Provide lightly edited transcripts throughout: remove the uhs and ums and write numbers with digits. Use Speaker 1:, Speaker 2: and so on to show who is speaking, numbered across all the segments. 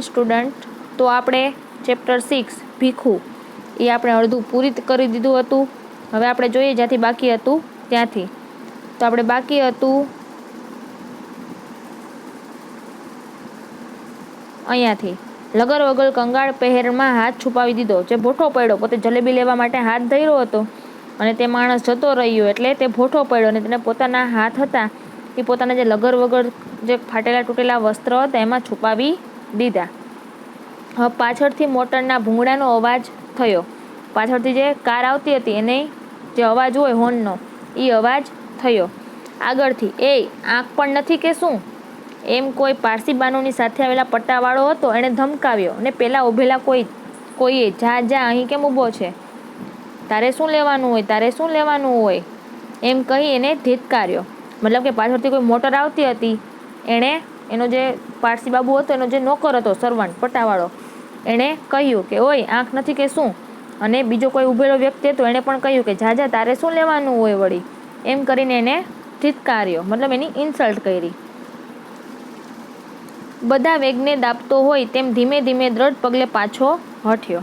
Speaker 1: Student, તો આપણે chapter 6 ભીખું એ આપણે અડધું પૂરી કરી દીધું હતું. હવે આપણે જોઈએ જ્યાંથી બાકી હતું ત્યાંથી. તો આપણે બાકી હતું અહીંયાથી. લગર વગર કંગાળ પહેરમાં હાથ છુપાવી દીધો. જે ભોઠો પડ્યો, પોતે જલેબી લેવા માટે હાથ ધર્યો હતો અને તે માણસ જતો રહ્યો એટલે તે ભોઠો પડ્યો અને તેને પોતાના હાથ હતા એ પોતાના જે લગર વગર જે ફાટેલા તૂટેલા વસ્ત્ર હતા એમાં છુપાવી દીધા. હવે પાછળથી મોટરના ભૂંગળાનો અવાજ થયો. પાછળથી જે કાર આવતી હતી એને જે અવાજ હોય હોર્નનો એ અવાજ થયો. આગળથી એ આંખ પણ નથી કે શું એમ કોઈ પારસી બાનુની સાથે આવેલા પટ્ટાવાળો હતો. એણે ધમકાવ્યો અને પેલા ઊભેલા કોઈએ જા જા અહીં કેમ ઊભો છે, તારે શું લેવાનું હોય, તારે શું લેવાનું હોય એમ કહી એને ધીત્કાર્યો. મતલબ કે પાછળથી કોઈ મોટર આવતી હતી. એણે એનો જે પારસી બાબુ હતો એનો જે નોકર હતો સર્વન્ટ પટ્ટાવાળો એણે કહ્યું કે ઓય આંખ નથી કે શું. અને બીજો કોઈ ઊભેલો વ્યક્તિ હતો એણે પણ કહ્યું કે જા જા તારે શું લેવાનું હોય વળી એમ કરીને એને ધીત્કાર્યો, મતલબ એની ઇન્સલ્ટ કરી. બધા વેગને દાબતો હોય તેમ ધીમે ધીમે દ્રઢ પગલે પાછો હટ્યો.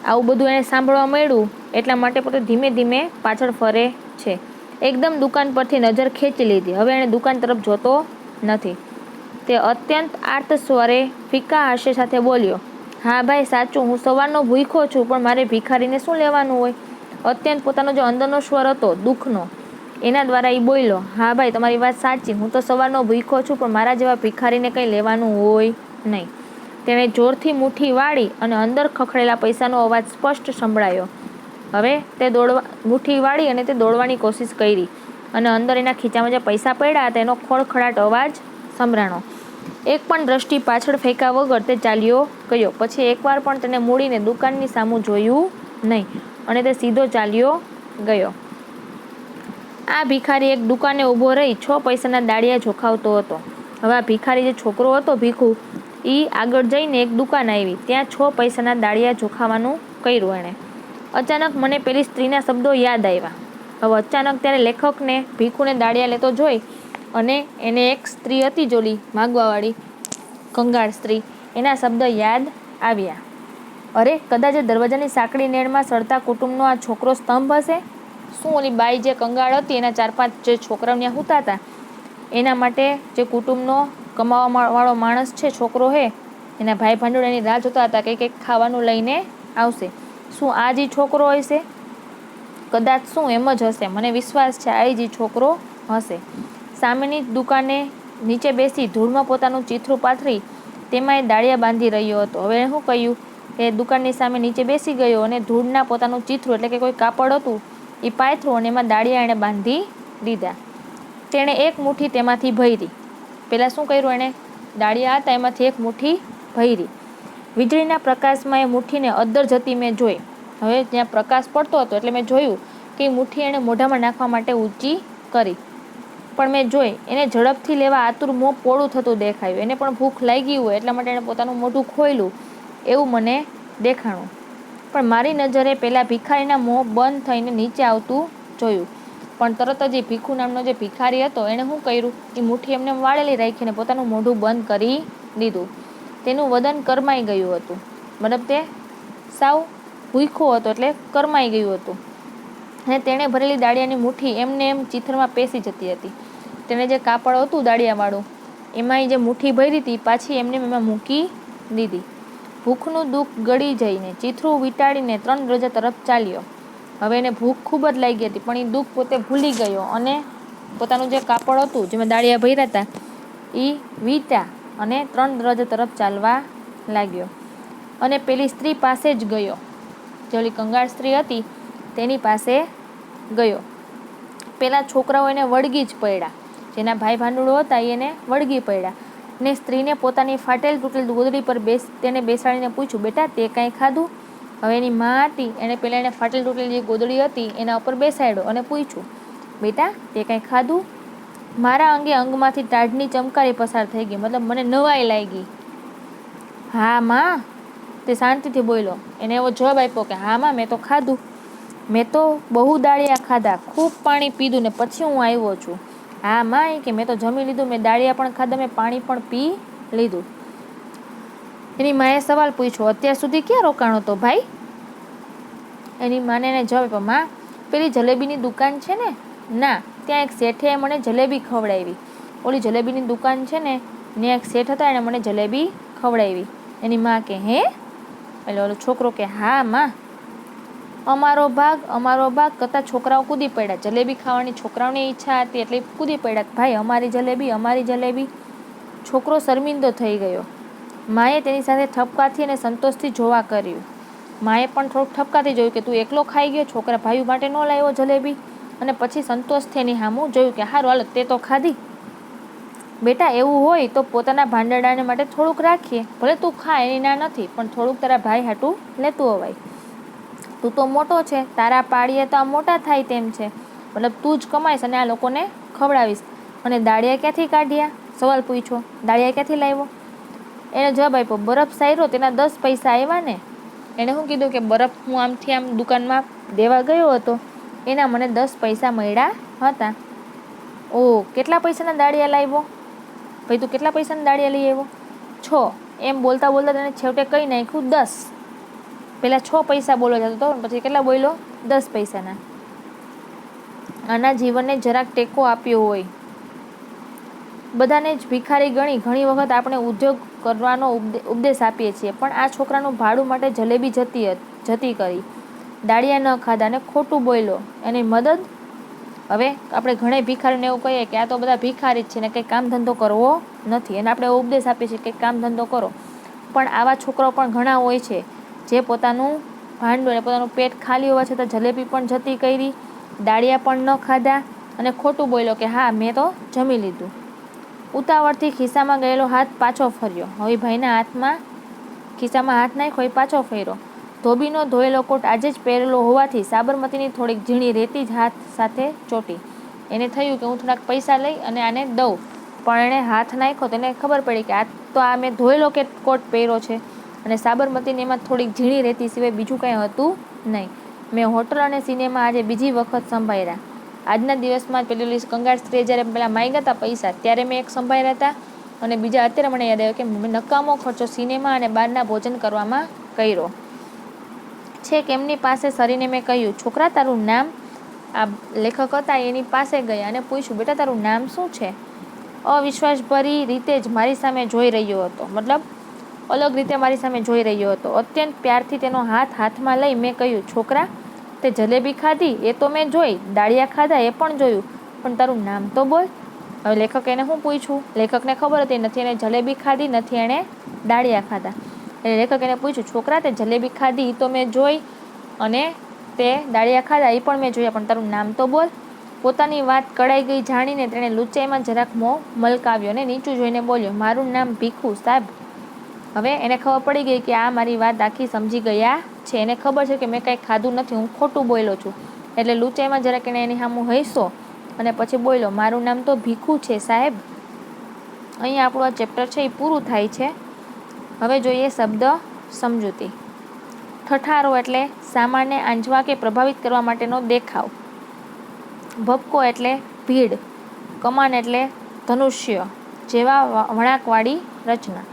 Speaker 1: આવું બધું એને સાંભળવા મળ્યું એટલા માટે પોતે ધીમે ધીમે પાછળ ફરે છે. એકદમ દુકાન પરથી નજર ખેંચી લીધી. હવે એણે દુકાન તરફ જોતો નથી. તે અત્યંત આર્ત સ્વરે ફીકા હાસ્ય સાથે બોલ્યો, હા ભાઈ સાચું, હું સવારનો ભૂખ્યો છું પણ મારે ભિખારીને શું લેવાનું હોય. અત્યંત પોતાનો જે અંદરનો સ્વર હતો દુઃખનો એના દ્વારા એ બોલ્યો, હા ભાઈ તમારી વાત સાચી, હું તો સવારનો ભૂખ્યો છું પણ મારા જેવા ભિખારીને કંઈ લેવાનું હોય નહીં. તેણે જોરથી મુઠ્ઠી વાળી અને અંદર ખખડેલા પૈસાનો અવાજ સ્પષ્ટ સંભળાયો. હવે તે મુઠ્ઠી વાળી અને તે દોડવાની કોશિશ કરી અને અંદર એના ખીચામાં જે પૈસા પડ્યા હતા એનો ખડખડાટ અવાજ સંભળાણો. એક પણ દ્રષ્ટિ પાછળ ફેંકા વગર તે ચાલ્યો ગયો. પછી એકવાર પણ તેને મૂડીને દુકાનની સામું જોયું નહીં અને તે સીધો ચાલ્યો ગયો. આ ભિખારી એક દુકાને ઊભો રહી 6 પૈસાના દાળિયા જોખાવતો હતો. હવે આ ભિખારી જે છોકરો હતો ભીખુ એ આગળ જઈને એક દુકાન આવી. ત્યાં 6 પૈસાના દાળિયા જોખાવાનું કર્યું એણે. અચાનક મને પેલી સ્ત્રીના શબ્દો યાદ આવ્યા. હવે અચાનક ત્યારે લેખકને ભીખુને દાળિયા લેતો જોઈ અને એને એક સ્ત્રી હતી જોલી માગવાવાળી કંગાળ સ્ત્રી એના શબ્દ યાદ આવ્યા. અરે કદાચ દરવાજાની સાંકડી નેળમાં સડતા કુટુંબનો આ છોકરો સ્તંભ હશે. શું ઓલી બાઈ જે કંગાળ હતી એના 4-5 જે છોકરાઓ ત્યાં સૂતા હતા એના માટે જે કુટુંબનો કમાવાવાળો માણસ છે છોકરો હે એના ભાઈ ભાંડુળ એની રાહ જોતા હતા કે કંઈક ખાવાનું લઈને આવશે. શું આ જ છોકરો હશે? કદાચ શું એમ જ હશે. મને વિશ્વાસ છે આ જ છોકરો હશે. સામેની દુકાને નીચે બેસી ધૂળમાં પોતાનું ચીથરું પાથરી તેમાં એ દાળિયા બાંધી રહ્યો હતો. હવે શું કહ્યું કે દુકાનની સામે નીચે બેસી ગયો અને ધૂળના પોતાનું ચીથરું એટલે કે કોઈ કાપડ હતું એ પાથરું અને એમાં દાળિયા એણે બાંધી દીધા. તેણે એક મુઠ્ઠી તેમાંથી ભરી. પહેલાં શું કર્યું એણે? દાળિયા હતા એમાંથી એક મુઠ્ઠી ભરી. વીજળીના પ્રકાશમાં એ મુઠ્ઠીને અદ્દર જતી મેં જોઈ. હવે જ્યાં પ્રકાશ પડતો હતો એટલે મેં જોયું કે એ મુઠ્ઠી એણે મોઢામાં નાખવા માટે ઊંચી કરી. પણ મેં જોઈ એને ઝડપથી લેવા આતુર મોં પોળું થતું દેખાયું. એને પણ ભૂખ લાગી હોય એટલા માટે એણે પોતાનું મોઢું ખોલ્યું એવું મને દેખાણું. પણ મારી નજરે પેલા ભિખારીના મોં બંધ થઈને નીચે આવતું જોયું. પણ તરત જ એ ભીખુ નામનો જે ભિખારી હતો એણે શું કર્યું? એ મુઠ્ઠી એમને વાળેલી રાખીને પોતાનું મોઢું બંધ કરી દીધું. તેનું વદન કરમાઈ ગયું હતું. મતલબ તે સાવ ભૂખ્યો હતો એટલે કરમાઈ ગયું હતું. અને તેણે ભરેલી દાળિયાની મુઠ્ઠી એમને એમ ચીથરમાં પેસી જતી હતી. તેણે જે કાપડ હતું દાળિયાવાળું એમાં જે મુઠ્ઠી ભરી હતી પાછી એમને એમાં મૂકી દીધી. ભૂખનું દુઃખ ગળી જઈને ચીથરું વીંટાળીને 3 દરવાજા તરફ ચાલ્યો. હવે એને ભૂખ ખૂબ જ લાગી હતી પણ એ દુઃખ પોતે ભૂલી ગયો અને પોતાનું જે કાપડ હતું જેમાં દાળિયા ભર્યા હતા એ વીંટ્યા અને 3 દરવાજા તરફ ચાલવા લાગ્યો. અને પેલી સ્ત્રી પાસે જ ગયો. જે ઓલી કંગાળ સ્ત્રી હતી તેની પાસે ગયો. પેલા છોકરાઓ એને વળગી જ પડ્યા. જેના ભાઈ ભાંડુળો હતા એને વળગી પડ્યા. ને સ્ત્રીને પોતાની ફાટેલ તૂટેલ ગોદડી પર તેને બેસાડીને પૂછ્યું, બેટા તે કાંઈ ખાધું? હવે એની માં હતી એને પહેલાં એને ફાટેલ તૂટેલી જે ગોદડી હતી એના ઉપર બેસાડ્યો અને પૂછ્યું, બેટા તે કાંઈ ખાધું? મારા અંગે અંગમાંથી ટાઢની ચમકારી પસાર થઈ ગઈ. મતલબ મને નવાઈ લાગી. હા માં, તે શાંતિથી બોલ્યો. એને એવો જવાબ આપ્યો કે હા માં, મેં તો ખાધું. મેં તો બહુ દાળિયા ખાધા, ખૂબ પાણી પીધું ને પછી હું આવ્યો છું. હા માં, કે મેં તો જમી લીધું, મેં દાળિયા પણ ખાધા, મેં પાણી પણ પી લીધું. એની માએ સવાલ પૂછ્યો, અત્યાર સુધી ક્યાં રોકાણો તો ભાઈ? એની માને એને જવાબ આપ્યો, માં પેલી જલેબીની દુકાન છે ને, ના, ત્યાં એક શેઠે મને જલેબી ખવડાવી. ઓલી જલેબીની દુકાન છે ને, ત્યાં એક શેઠ હતા, એણે મને જલેબી ખવડાવી. એની માં કે, હે? એટલે ઓલો છોકરો કે, હા માં, અમારો ભાગ કરતાં છોકરાઓ કૂદી પડ્યા. જલેબી ખાવાની છોકરાઓની ઈચ્છા હતી એટલે કૂદી પડ્યા, ભાઈ અમારી જલેબી. છોકરો શર્મિંદો થઈ ગયો. માએ તેની સાથે ઠપકાથી અને સંતોષથી જોવા કર્યું. માએ પણ થોડુંક ઠપકાથી જોયું કે તું એકલો ખાઈ ગયો, છોકરા ભાઈઓ માટે ન લાવ્યો જલેબી. અને પછી સંતોષથી એની સામું જોયું કે હારું હાલો તે તો ખાધી. બેટા, એવું હોય તો પોતાના ભાંડરડાને માટે થોડુંક રાખીએ, ભલે તું ખા એની ના નથી, પણ થોડુંક તારા ભાઈ હાટું લેતું અવાય. તું તો મોટો છે, તારા પાડીએ તો આ મોટા થાય તેમ છે, મતલબ તું જ કમાઈશ અને આ લોકોને ખવડાવીશ. અને દાળિયા ક્યાંથી કાઢ્યા? સવાલ પૂછ્યો, દાળિયા ક્યાંથી લાવ્યો? એને જવાબ આપ્યો, બરફ સાયરો તેના 10 પૈસા આવ્યા ને. એણે શું કીધું કે બરફ હું આમથી આમ દુકાનમાં દેવા ગયો હતો, એના મને 10 પૈસા મળ્યા હતા. ઓ, કેટલા પૈસાના દાળિયા લાવ્યો? ભાઈ તું કેટલા પૈસાના દાળિયા લઈ આવ્યો? 6. એમ બોલતા તેને છેવટે કહી નાખ્યું 10. પહેલાં 6 પૈસા બોલો જતો હતો, પછી કેટલા બોલ્યો? 10 પૈસાના. આના જીવનને જરાક ટેકો આપ્યો હોય. બધાને જ ભિખારી ગણી ઘણી વખત આપણે ઉદ્યોગ કરવાનો ઉપદેશ આપીએ છીએ, પણ આ છોકરાનું ભાડું માટે જલેબી જતી કરી, દાળિયા ન ખાધા અને ખોટું બોલ્યો. એની મદદ. હવે આપણે ઘણે ભિખારીને એવું કહીએ કે આ તો બધા ભિખારી જ છે ને કંઈ કામ ધંધો કરવો નથી, અને આપણે ઉપદેશ આપીએ છીએ કે કામ ધંધો કરો. પણ આવા છોકરાઓ પણ ઘણા હોય છે જે પોતાનું ભાંડું અને પોતાનું પેટ ખાલી હોવા છતાં જલેબી પણ જતી કરી, દાળિયા પણ ન ખાધા અને ખોટું બોલ્યો કે હા મેં તો જમી લીધું. ઉતાવળથી ખિસ્સામાં ગયેલો હાથ પાછો ફર્યો. હવે ભાઈના ખિસ્સામાં હાથ નાખ્યો, પાછો ફર્યો. ધોબીનો ધોયેલો કોટ આજે જ પહેરેલો હોવાથી સાબરમતીની થોડીક ઝીણી રેતી જ હાથ સાથે ચોટી. એને થયું કે હું થોડાક પૈસા લઈ અને આને દઉં, પણ એણે હાથ નાખ્યો તો એને ખબર પડી કે આ તો આ મેં ધોયેલો કોટ પહેર્યો છે અને સાબરમતીને એમાં થોડીક ઝીણી રેતી સિવાય બીજું કંઈ હતું નહીં. મેં હોટલ અને સિનેમા આજે બીજી વખત સંભાળ્યા. આજના દિવસમાં પેલી કંગાળ સ્ત્રીએ જ્યારે પેલા માંગ્યા હતા પૈસા ત્યારે મેં એક સંભાળ્યા હતા, અને બીજા અત્યારે મને યાદ આવ્યો કે મેં નકામો ખર્ચો સિનેમા અને બહારના ભોજન કરવામાં કર્યો છે. કે એમની પાસે સરીને મેં કહ્યું, છોકરા તારું નામ? આ લેખક હતા એની પાસે ગયા અને પૂછ્યું, બેટા તારું નામ શું છે? અવિશ્વાસભરી રીતે જ મારી સામે જોઈ રહ્યો હતો, મતલબ અલગ રીતે મારી સામે જોઈ રહ્યો હતો. અત્યંત પ્યારથી તેનો હાથમાં લઈ મેં કહ્યું, છોકરા તે જલેબી ખાધી એ તો મેં જોઈ, દાળિયા ખાધા એ પણ જોયું, પણ તારું નામ તો બોલ. હવે લેખક એને શું પૂછ્યું? લેખકને ખબર હતી નથી એને જલેબી ખાધી, નથી એણે દાળિયા ખાધા. એટલે લેખક એને પૂછ્યું, છોકરા તે જલેબી ખાધી એ તો મેં જોઈ અને તે દાળિયા ખાધા એ પણ મેં જોયા, પણ તારું નામ તો બોલ. પોતાની વાત કડાઈ ગઈ જાણીને તેણે લૂંચાઈમાં જરાક મોં મલકાવ્યો અને નીચું જોઈને બોલ્યો, મારું નામ ભીખુ સાહેબ. હવે એને ખબર પડી ગઈ કે આ મારી વાત આખી સમજી ગયા છે. એને ખબર છે કે મેં કાંઈ ખાધું નથી, હું ખોટું બોલ્યો છું. એટલે લૂંચાઈમાં જરાક એને એની સામું હસ્યો અને પછી બોલ્યો, મારું નામ તો ભીખુ છે સાહેબ. અહીંયા આપણું આ ચેપ્ટર છે એ પૂરું થાય છે. હવે જોઈએ શબ્દ સમજૂતી. ઠઠારો એટલે સામાન્ય આંજવા કે પ્રભાવિત કરવા માટેનો દેખાવ. ભપકો એટલે ભીડ. કમાન એટલે ધનુષ્ય જેવા વળાંકવાળી રચના.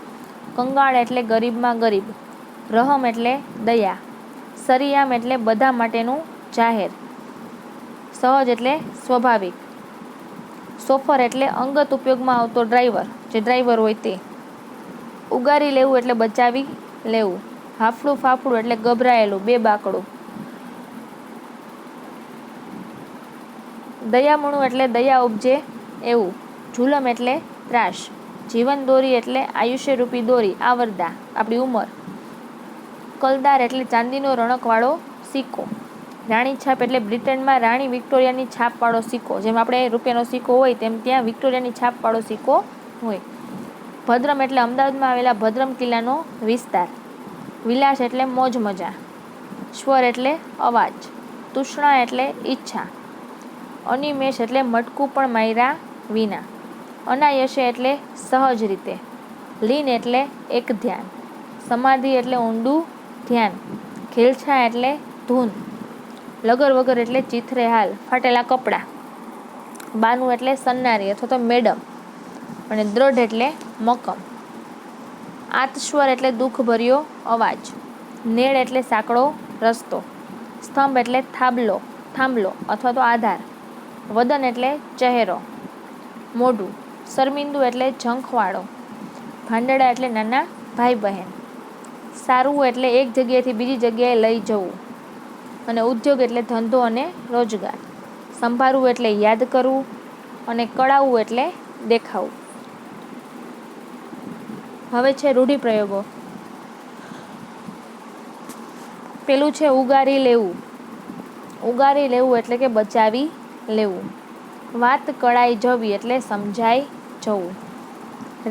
Speaker 1: કંગાળ એટલે ગરીબમાં ગરીબ. રહમ એટલે દયા. સરિયામ એટલે બધા માટેનું જાહેર. સહજ એટલે સ્વાભાવિક. સોફર એટલે અંગત ઉપયોગમાં આવતો ડ્રાઈવર, જે ડ્રાઈવર હોય તે. ઉગારી લેવું એટલે બચાવી લેવું. હાફળું ફાફડું એટલે ગભરાયેલું, બેબાકડું. દયામણું એટલે દયા ઉપજે એવું. ઝુલમ એટલે ત્રાસ. જીવન દોરી એટલે આયુષ્યરૂપી દોરી, આવરદા, આપણી ઉંમર. કલદાર એટલે ચાંદીનો રણકવાળો સિક્કો. રાણી છાપ એટલે બ્રિટનમાં રાણી વિક્ટોરિયાની છાપવાળો સિક્કો. જેમ આપણે રૂપિયાનો સિક્કો હોય તેમ ત્યાં વિક્ટોરિયાની છાપવાળો સિક્કો હોય. ભદ્રમ એટલે અમદાવાદમાં આવેલા ભદ્રમ કિલ્લાનો વિસ્તાર. વિલાસ એટલે મોજ મજા. સ્વર એટલે અવાજ. તૃષ્ણા એટલે ઈચ્છા. અનિમેષ એટલે મટકું પણ માયરા વિના. અનાયસે એટલે સહજ રીતે. લીન એટલે એક ધ્યાન. સમાધિ એટલે ઊંડું ધ્યાન. ઘેલછા એટલે ધૂન. લગર વગર એટલે ચીથરે હાલ, ફાટેલા કપડાં. બાનું એટલે સન્નારી અથવા તો મેડમ. અને દ્રઢ એટલે મક્કમ. આતસ્વર એટલે દુઃખભર્યો અવાજ. નેડ એટલે સાંકડો રસ્તો. સ્તંભ એટલે થાંભલો અથવા તો આધાર. વદન એટલે ચહેરો, મોઢું. શર્મિંદુ એટલે ઝંખવાળો. ભાંડડા એટલે નાના ભાઈ બહેન. સારવું એટલે એક જગ્યાએથી બીજી જગ્યાએ લઈ જવું. અને ઉદ્યોગ એટલે ધંધો અને રોજગાર. સંભાળવું એટલે યાદ કરવું. અને કળાવવું એટલે દેખાવું. હવે છે રૂઢિપ્રયોગો. પેલું છે ઉગારી લેવું. ઉગારી લેવું એટલે કે બચાવી લેવું. વાત કળાઈ જવી એટલે સમજાઈ જવું.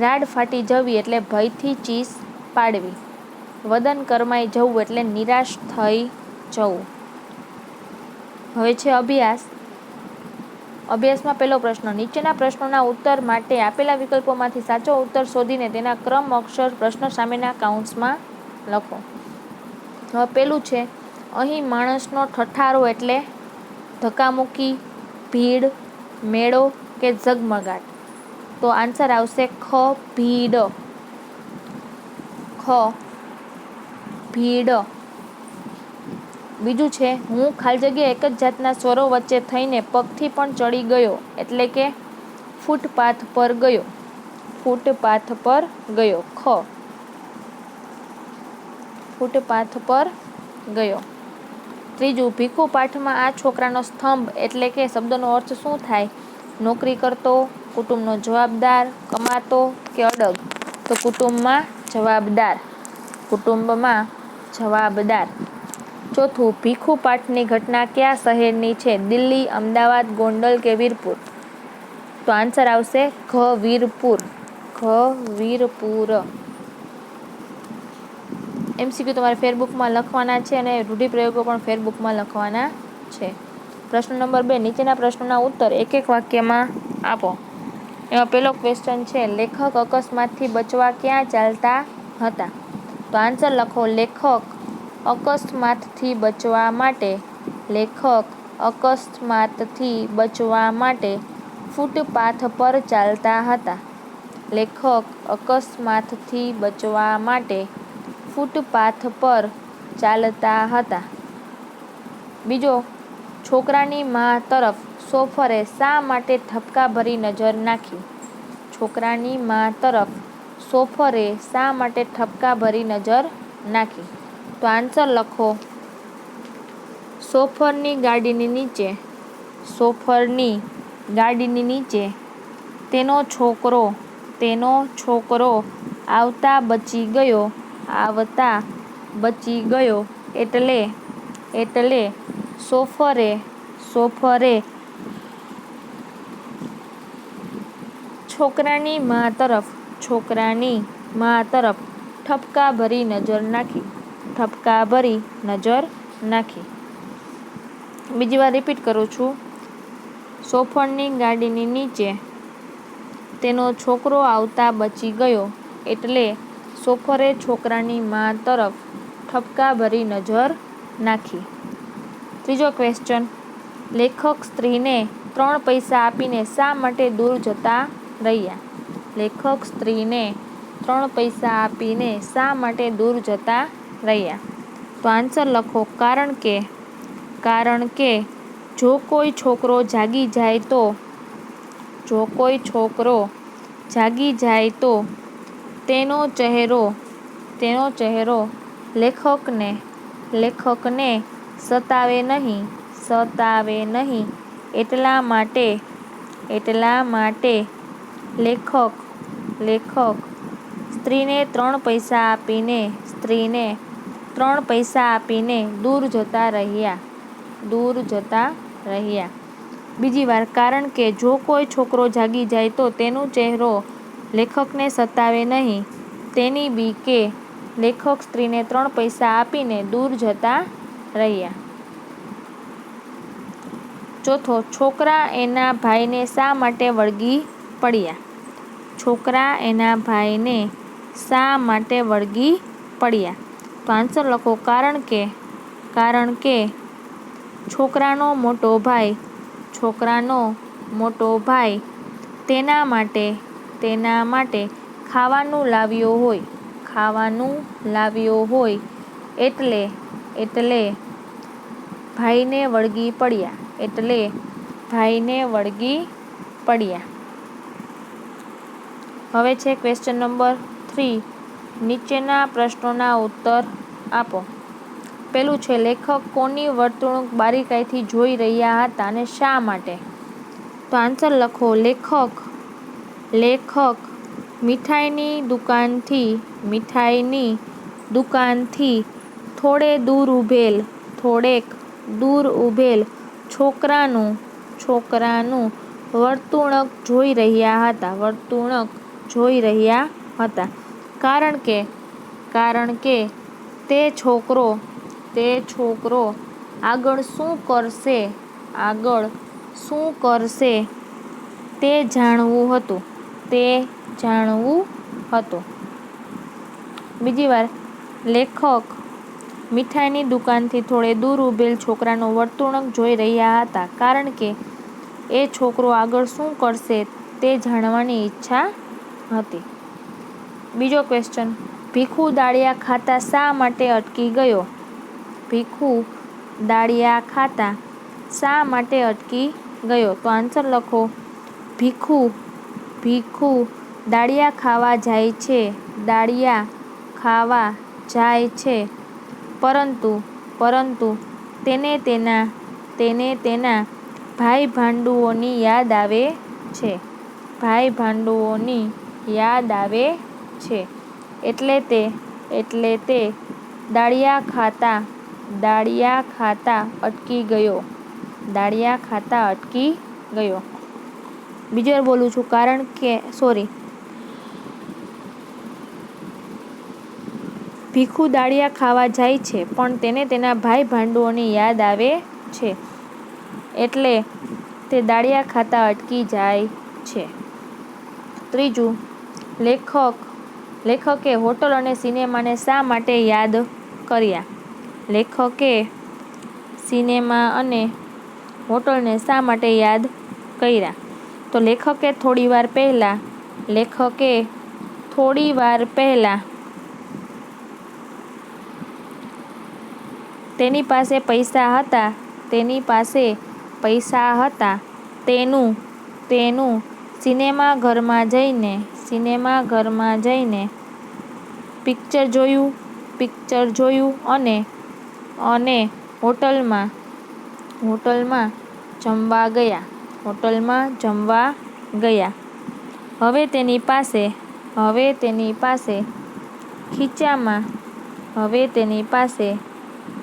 Speaker 1: રાડ ફાટી જવી એટલે ભયથી ચીસ પાડવી. વદન કરમાઈ જવું એટલે નિરાશ થઈ જવું. હવે છે અભ્યાસ. અભ્યાસમાં પહેલો પ્રશ્ન. નીચેના પ્રશ્નોના ઉત્તર માટે આપેલા વિકલ્પોમાંથી સાચો ઉત્તર શોધીને તેના ક્રમ અક્ષર પ્રશ્ન સામેના કાઉન્ટ્સમાં લખો. હવે પેલું છે, અહીં માણસનો ઠઠારો એટલે ધક્કામુક્કી, ભીડ, મેળો કે ઝગમગાટ. તો આન્સર આવશે ખ, ભીડ. ખ, ભીડ. બીજું છે, હું ખાલી જગ્યા એક જ જાતના સ્વરો વચ્ચે થઈને પગથી પણ ચડી ગયો એટલે કે ફૂટપાથ પર ગયો. ફૂટપાથ પર ગયો. ખ, ફૂટપાથ પર ગયો. ત્રીજું, ભીખુ પાઠમાં આ છોકરાનો સ્તંભ એટલે કે શબ્દનો અર્થ શું થાય? નોકરી કરતો, કુટુંબનો જવાબદાર, કમાતો કે અડગ? તો કુટુંબમાં જવાબદાર. કુટુંબમાં જવાબદાર. ચોથું, ભીખુ પાઠની ઘટના કયા શહેરની છે? દિલ્હી, અમદાવાદ, ગોંડલ કે વીરપુર? તો આન્સર આવશે ઘ, વીરપુર. ઘ, વીરપુર. MCQ તમારે ફેરબુકમાં લખવાના છે અને રૂઢિપ્રયોગો પણ ફેરબુકમાં લખવાના છે. પ્રશ્ન નંબર 2. નીચેના પ્રશ્નોના ઉત્તર એક એક વાક્યમાં આપો. એમાં પહેલો ક્વેશ્ચન છે, લેખક અકસ્માતથી બચવા ક્યાં ચાલતા હતા? તો આન્સર લખો, લેખક અકસ્માતથી બચવા માટે ફૂટપાથ પર ચાલતા હતા. લેખક અકસ્માતથી બચવા માટે ફૂટપાથ પર ચાલતા હતા. બીજો, છોકરાની મા તરફ શોફરે શા માટે ઠપકાભરી નજર નાખી? છોકરાની મા તરફ શોફરે શા માટે ઠપકાભરી નજર નાખી? તો આન્સર લખો, શોફરની ગાડીની નીચે તેનો છોકરો આવતા બચી ગયો એટલે શોફરે છોકરાની મા તરફ ઠપકાભરી નજર નાખી. બીજી વાર રિપીટ કરું છું. શોફરની ગાડીની નીચે તેનો છોકરો આવતા બચી ગયો એટલે શોફરે છોકરાની મા તરફ ઠપકાભરી નજર નાખી. ત્રીજો ક્વેશ્ચન, લેખક સ્ત્રીને 3 પૈસા આપીને શા માટે દૂર જતા રહ્યા? લેખક સ્ત્રીને 3 પૈસા આપીને શા માટે દૂર જતા રહ્યા? તો આન્સર લખો, કારણ કે જો કોઈ છોકરો જાગી જાય તો તેનો ચહેરો લેખકને સતાવે નહીં. એટલા માટે લેખક સ્ત્રીને 3 પૈસા આપીને દૂર જતા રહ્યા. બીજી વાર, કારણ કે જો કોઈ છોકરો જાગી જાય તો તેનો ચહેરો લેખકને સતાવે નહીં તેની બીકે લેખક સ્ત્રીને 3 પૈસા આપીને દૂર જતા રહ્યા. ચોથો, છોકરા એના ભાઈને શા માટે વળગી પડ્યા? છોકરા એના ભાઈને શા માટે વળગી પડ્યા? તો આન્સર લખો, કારણ કે છોકરાનો મોટો ભાઈ તેના માટે ખાવાનું લાવ્યો ખાવાનું લાવ્યો હોય એટલે ભાઈને વળગી પડ્યા. હવે છે ક્વેશ્ચન નંબર 3. નીચેના પ્રશ્નોના ઉત્તર આપો. પેલું છે, લેખક કોની વર્તણૂક બારીકાઈથી જોઈ રહ્યા હતા અને શા માટે? તો આન્સર લખો. લેખક મીઠાઈની દુકાનથી થોડેક દૂર ઊભેલ છોકરાનું વર્તણૂક જોઈ રહ્યા હતા. કારણ કે તે છોકરો આગળ શું કરશે તે જાણવું હતું. બીજી વાર, લેખક મીઠાઈની દુકાનથી થોડે દૂર ઊભેલ છોકરાનું વર્તણૂક જોઈ રહ્યા હતા કારણ કે એ છોકરો આગળ શું કરશે તે જાણવાની ઈચ્છા હતી. બીજો ક્વેશ્ચન, ભીખુ દાળિયા ખાતા શા માટે અટકી ગયો? ભીખુ દાળિયા ખાતા શા માટે અટકી ગયો? તો આન્સર લખો. ભીખુ દાળિયા ખાવા જાય છે પરંતુ તેને તેના ભાઈ ભાંડુઓની યાદ આવે છે. એટલે તે દાળિયા ખાતા અટકી ગયો. બીજી વાર બોલું છું. ભીખુ દાળિયા ખાવા જાય છે પણ તેને તેના ભાઈ ભાંડુઓની યાદ આવે છે. એટલે તે દાળિયા ખાતા અટકી જાય છે. ત્રીજું, લેખકે હોટલ અને સિનેમાને શા માટે યાદ કર્યા? લેખકે સિનેમા અને હોટલને શા માટે યાદ કર્યા? તો લેખકે થોડીવાર પહેલા તેની પાસે પૈસા હતા તેનું સિનેમાઘરમાં જઈને પિક્ચર જોયું અને હોટલમાં જમવા ગયા. હવે તેની પાસે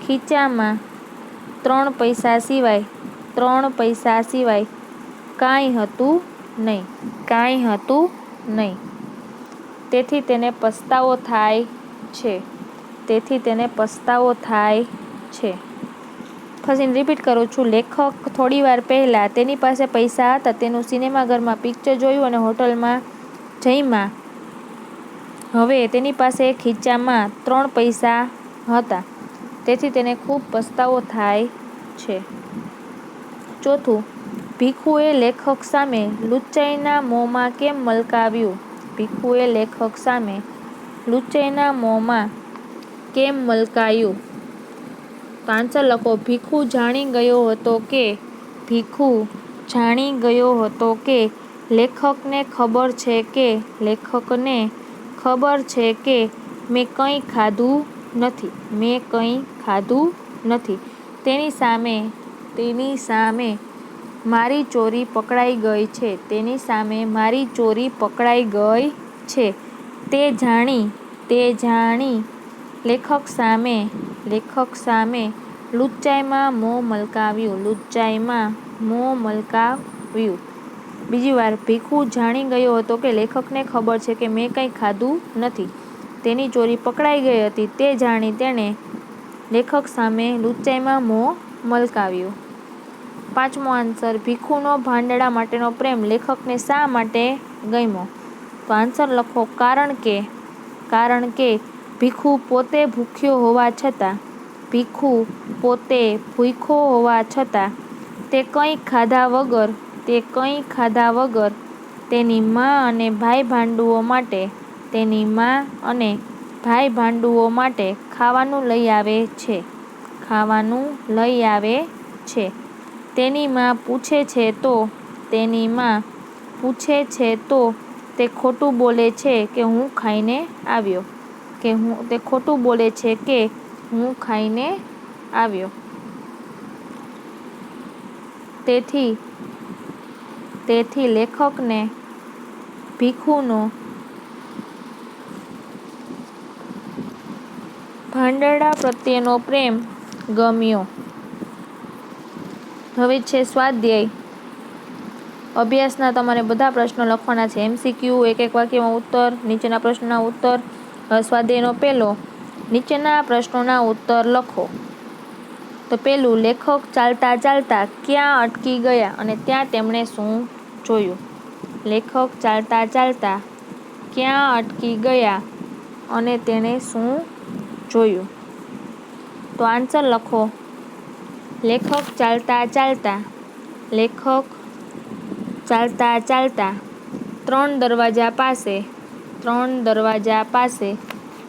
Speaker 1: ખીચામાં 3 પૈસા સિવાય કાંઈ હતું નહીં. તેથી તેને પસ્તાવો થાય છે. ફરીને રિપીટ કરું છું. લેખક થોડીવાર પહેલા તેની પાસે પૈસા હતા તેનું સિનેમાઘરમાં પિક્ચર જોયું અને હોટલમાં જમ્યા. હવે તેની પાસે ખીચામાં 3 પૈસા હતા તેથી તેને ખૂબ પસ્તાવો થાય છે. ચોથું, ભીખુએ લેખક સામે લુચ્ચાઈના મોંમાં કેમ મલકાવ્યું? ભીખુએ લેખક સામે લુચ્ચાઈના મોંમાં કેમ મલકાયું? તો આન્સર લખો. ભીખુ જાણી ગયો હતો કે લેખકને ખબર છે કે મેં કંઈ ખાધું નથી. તેની સામે મારી ચોરી પકડાઈ ગઈ છે. તે જાણી લેખક સામે લુચ્ચાઈમાં મોં મલકાવ્યું. બીજી વાર, ભીખુ જાણી ગયો હતો કે લેખકને ખબર છે કે મેં કંઈ ખાધું નથી. તેની ચોરી પકડાઈ ગઈ હતી. તે જાણી તેણે લેખક સામે લુચ્ચાઈમાં મોં મલકાવ્યું. પાંચમો આન્સર, ભીખુનો ભાંડડા માટેનો પ્રેમ લેખકને શા માટે ગમ્યો? તો આન્સર લખો. કારણ કે ભીખુ પોતે ભૂખ્યો હોવા છતાં તે કંઈ ખાધા વગર તેની મા અને ભાઈ ભાંડુઓ માટે ખાવાનું લઈ આવે છે. ખાવાનું લઈ આવે છે. તેની માં પૂછે છે તો તેની માં પૂછે છે તો તે ખોટું બોલે છે કે હું ખાઈને આવ્યો. તે ખોટું બોલે છે કે હું ખાઈને આવ્યો. તેથી લેખકને ભીખુનો ભાંડડા પ્રત્યેનો પ્રેમ ગમ્યો. હવે છે સ્વાધ્યાય. અભ્યાસના તમારે બધા પ્રશ્નો લખવાના છે. MCQ, એક વાક્યમાં ઉત્તર, નીચેના પ્રશ્નોના ઉત્તર. સ્વાધ્યાયનો પહેલો, નીચેના પ્રશ્નોના ઉત્તર લખો. તો પહેલું, લેખક ચાલતા ચાલતા ક્યાં અટકી ગયા અને ત્યાં તેમણે શું જોયું? લેખક ચાલતા ચાલતા ક્યાં અટકી ગયા અને તેણે શું જોયું? તો આન્સર લખો. લેખક ચાલતા ચાલતા 3 દરવાજા પાસે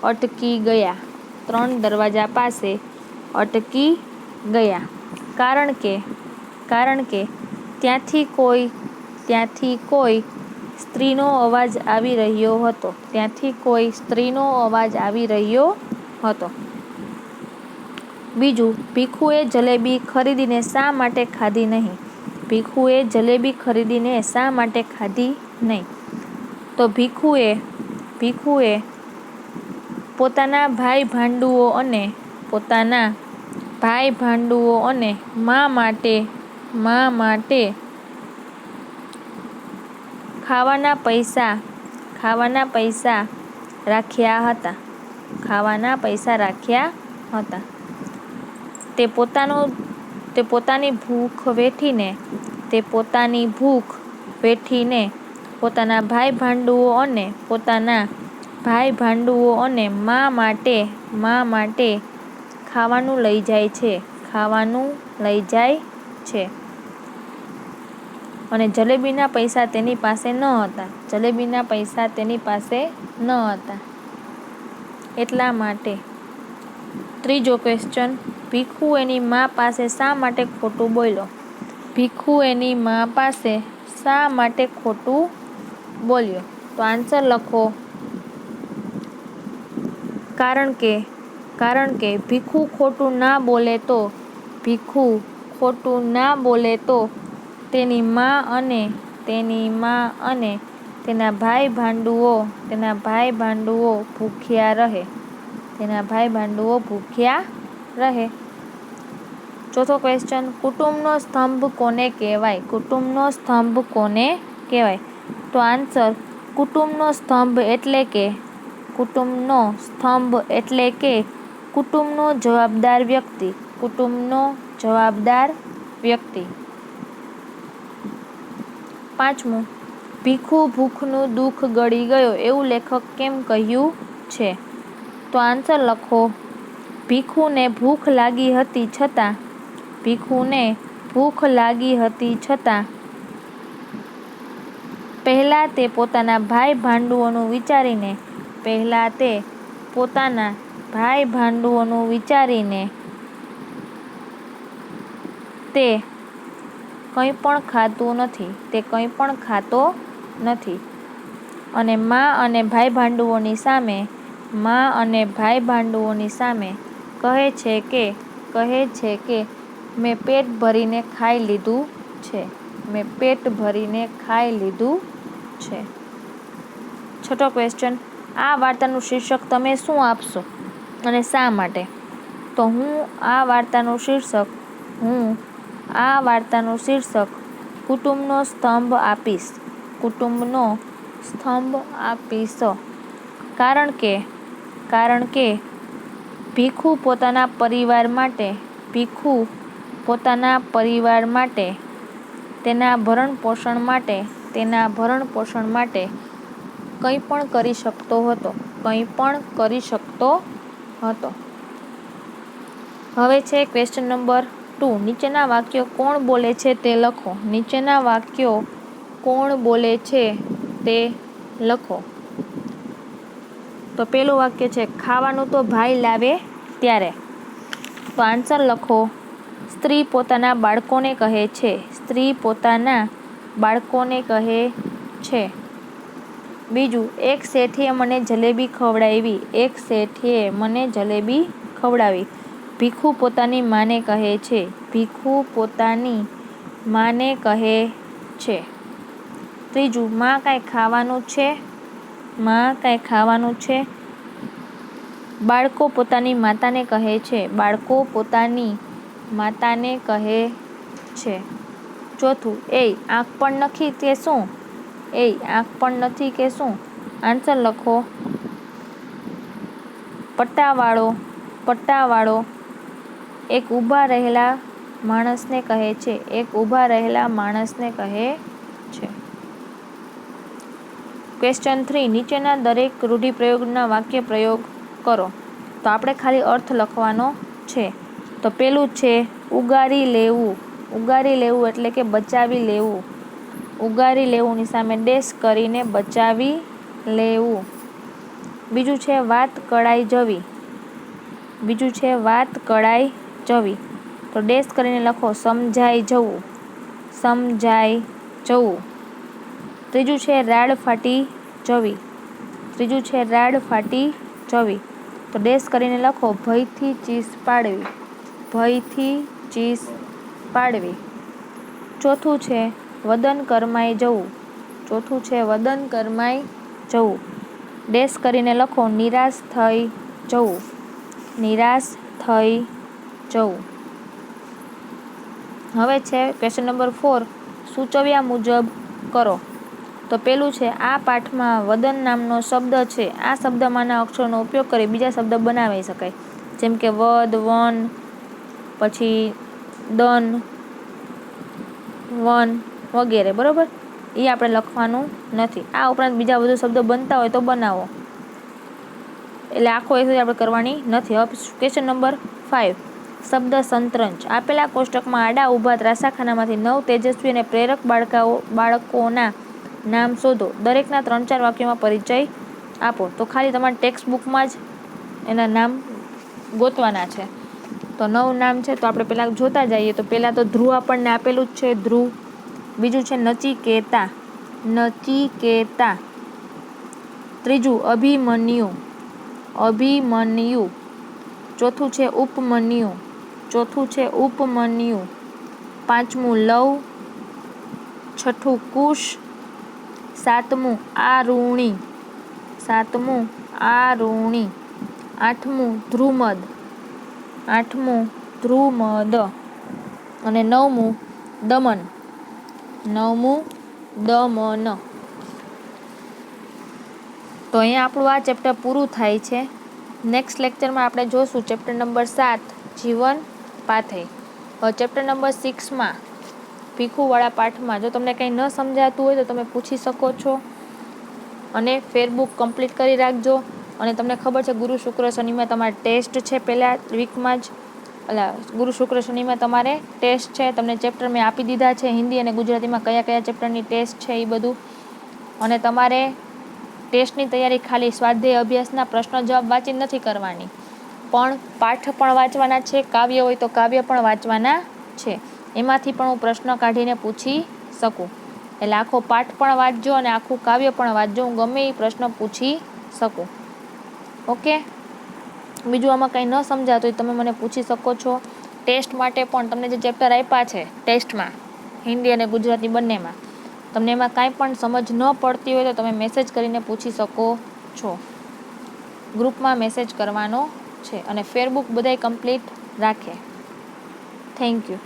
Speaker 1: અટકી ગયા. 3 દરવાજા પાસે અટકી ગયા. કારણ કે ત્યાંથી કોઈ સ્ત્રીનો અવાજ આવી રહ્યો હતો. બીજું, ભીખુએ જલેબી ખરીદીને શા માટે ખાધી નહીં? તો ભીખુએ પોતાના ભાઈ ભાંડુઓ અને મા માટે ખાવાના પૈસા રાખ્યા હતા. તે પોતાની ભૂખ વેઠીને પોતાના ભાઈ ભાંડુઓ અને મા માટે ખાવાનું લઈ જાય છે. અને જલેબીના પૈસા તેની પાસે ન હતા. એટલા માટે. ત્રીજો ક્વેશ્ચન, ભીખુ એની મા પાસે શા માટે ખોટું બોલ્યો? તો આન્સર લખો. કારણ કે ભીખુ ખોટું ના બોલે તો તેની માં અને તેના ભાઈ ભાંડુઓ ભૂખ્યા રહે. ચોથો ક્વેશ્ચન, કુટુંબનો સ્તંભ કોને કહેવાય? તો આન્સર, કુટુંબનો સ્તંભ એટલે કે કુટુંબનો જવાબદાર વ્યક્તિ. પાંચમું, ભીખુ ભૂખનું દુઃખ ગળી ગયો એવું લેખક કેમ કહ્યું છે? તો આન્સર લખો. ભીખુને ભૂખ લાગી હતી છતાં પહેલા તે પોતાના ભાઈ ભાંડુઓનું વિચારીને તે કંઈ પણ ખાતો નથી. અને મા અને ભાઈ ભાંડુઓની સામે કહે છે કે મેં પેટ ભરીને ખાઈ લીધું છે. છઠ્ઠો ક્વેશ્ચન, આ વાર્તાનું શીર્ષક તમે શું આપશો અને શા માટે? તો હું આ વાર્તાનું શીર્ષક કુટુંબનો સ્તંભ આપીશ. કારણ કે ભીખુ પોતાના પરિવાર માટે તેના ભરણ પોષણ માટે કંઈ પણ કરી શકતો હતો. હવે છે ક્વેશ્ચન નંબર 2, નીચેના વાક્યો કોણ બોલે છે તે લખો. તો પહેલું વાક્ય છે ખાવાનું તો ભાઈ લાવે ત્યારે. તો આન્સર લખો, સ્ત્રી પોતાના બાળકોને કહે છે. સ્ત્રી પોતાના બાળકોને કહે છે. બીજું, એક શેઠે મને જલેબી ખવડાવી. એક શેઠે મને જલેબી ખવડાવી. ભીખુ પોતાની માને કહે છે. ભીખુ પોતાની માને કહે છે. ત્રીજું, માં કાંઈ ખાવાનું છે. માં કાંઈ ખાવાનું છે. બાળકો પોતાની માતાને કહે છે. બાળકો પોતાની માતાને કહે છે. ચોથું, એય આંખ પણ નથી કે શું. એય આંખ પણ નથી કે શું. આન્સર લખો, પટ્ટાવાળો. પટ્ટાવાળો એક ઊભા રહેલા માણસને કહે છે. એક ઊભા રહેલા માણસને કહે છે. ક્વેશ્ચન 3, નીચેના દરેક રૂઢિપ્રયોગના વાક્ય પ્રયોગ કરો. તો આપણે ખાલી અર્થ લખવાનો છે. તો પેલું છે ઉગારી લેવું. ઉગારી લેવું એટલે કે બચાવી લેવું. ઉગારી લેવુંની સામે ડેશ કરીને બચાવી લેવું. બીજું છે વાત કળાઈ જવી. બીજું છે વાત કળાઈ જવી. તો ડેશ કરીને લખો સમજાઈ જવું. સમજાઈ જવું. ત્રીજું છે રાડ ફાટી જવી. ત્રીજું છે રાડ ફાટી જવી. તો ડેશ કરીને લખો ભયથી ચીસ પાડવી. ભયથી ચીસ પાડવી. ચોથું છે વદન કરમાઈ જવું. ચોથું છે વદન કરમાઈ જવું. ડેશ કરીને લખો નિરાશ થઈ જવું. નિરાશ થઈ જવું. હવે છે ક્વેશ્ચન નંબર 4, સૂચવ્યા મુજબ કરો. તો પેલું છે આ પાઠમાં વદન નામનો શબ્દ છે. આ શબ્દમાંના અક્ષરોનો ઉપયોગ કરી બીજા શબ્દ બનાવી શકાય. જેમ કે વદ, વન, પછી દન, વન વગેરે. બરાબર, એ આપણે લખવાનું નથી. આ ઉપરાંત બીજા બધું શબ્દો બનતા હોય તો બનાવો. એટલે આખો એક્સરસાઇઝ આપણે કરવાની નથી. હવે ક્વેશ્ચન નંબર 5, શબ્દ સંતરંજ. આપેલા કોષ્ટકમાં આડા ઊભા ત્રાસાખાનામાંથી 9 તેજસ્વી અને પ્રેરક બાળકોના નામ શોધો. દરેકના 3-4 વાક્યોમાં પરિચય આપો. તો ખાલી તમારા ટેક્સ્ટ બુકમાં જ એના નામ ગોતવાના છે. તો 9 નામ છે. તો આપણે પહેલાં જોતા જઈએ. તો પહેલાં તો ધ્રુવ આપણને આપેલું જ છે, ધ્રુવ. બીજું છે નચિકેતા. નચિકેતા. ત્રીજું અભિમન્યુ. અભિમન્યુ. ચોથું છે ઉપમન્યુ. ચોથું છે ઉપમન્યુ. પાંચમું લવ. છઠ્ઠું કુશ. સાતમું આરુણી. સાતમું આરુણી. આઠમું ધ્રુમદ. આઠમું ધ્રુમદ. અને નવમું દમન. નવમું દમન. તો અહીંયા આપણું આ ચેપ્ટર પૂરું થાય છે. નેક્સ્ટ લેક્ચરમાં આપણે જોશું ચેપ્ટર નંબર 7, જીવન પાથેય. ચેપ્ટર નંબર 6માં ભીખુવાળા પાઠમાં જો તમને કંઈ ન સમજાતું હોય તો તમે પૂછી શકો છો. અને ફેરબુક કમ્પ્લીટ કરી રાખજો. અને તમને ખબર છે ગુરુ શુક્ર શનિમાં તમારે ટેસ્ટ છે. પહેલાં વીકમાં જ ગુરુ શુક્ર શનિમાં તમારે ટેસ્ટ છે. તમને ચેપ્ટર મેં આપી દીધા છે. હિન્દી અને ગુજરાતીમાં કયા કયા ચેપ્ટરની ટેસ્ટ છે એ બધું. અને તમારે ટેસ્ટની તૈયારી ખાલી સ્વાધ્યાય અભ્યાસના પ્રશ્ન જવાબ વાંચી નથી કરવાની, પણ પાઠ પણ વાંચવાના છે. કાવ્ય હોય તો કાવ્ય પણ વાંચવાના છે. એમાંથી પણ હું પ્રશ્ન કાઢીને પૂછી શકું. એટલે આખો પાઠ પણ વાંચજો અને આખું કાવ્ય પણ વાંચજો. હું ગમે એ પ્રશ્ન પૂછી શકું. ઓકે. બીજું આમાં કંઈ ન સમજાતું હોય તમે મને પૂછી શકો છો. ટેસ્ટ માટે પણ તમને જે ચેપ્ટર આપ્યા છે ટેસ્ટમાં, હિન્દી અને ગુજરાતી બંનેમાં, તમને એમાં કાંઈ પણ સમજ ન પડતી હોય તો તમે મેસેજ કરીને પૂછી શકો છો. ગ્રુપમાં મેસેજ કરવાનો છે. અને ફેરબુક બધાય કમ્પ્લીટ રાખે. Thank you.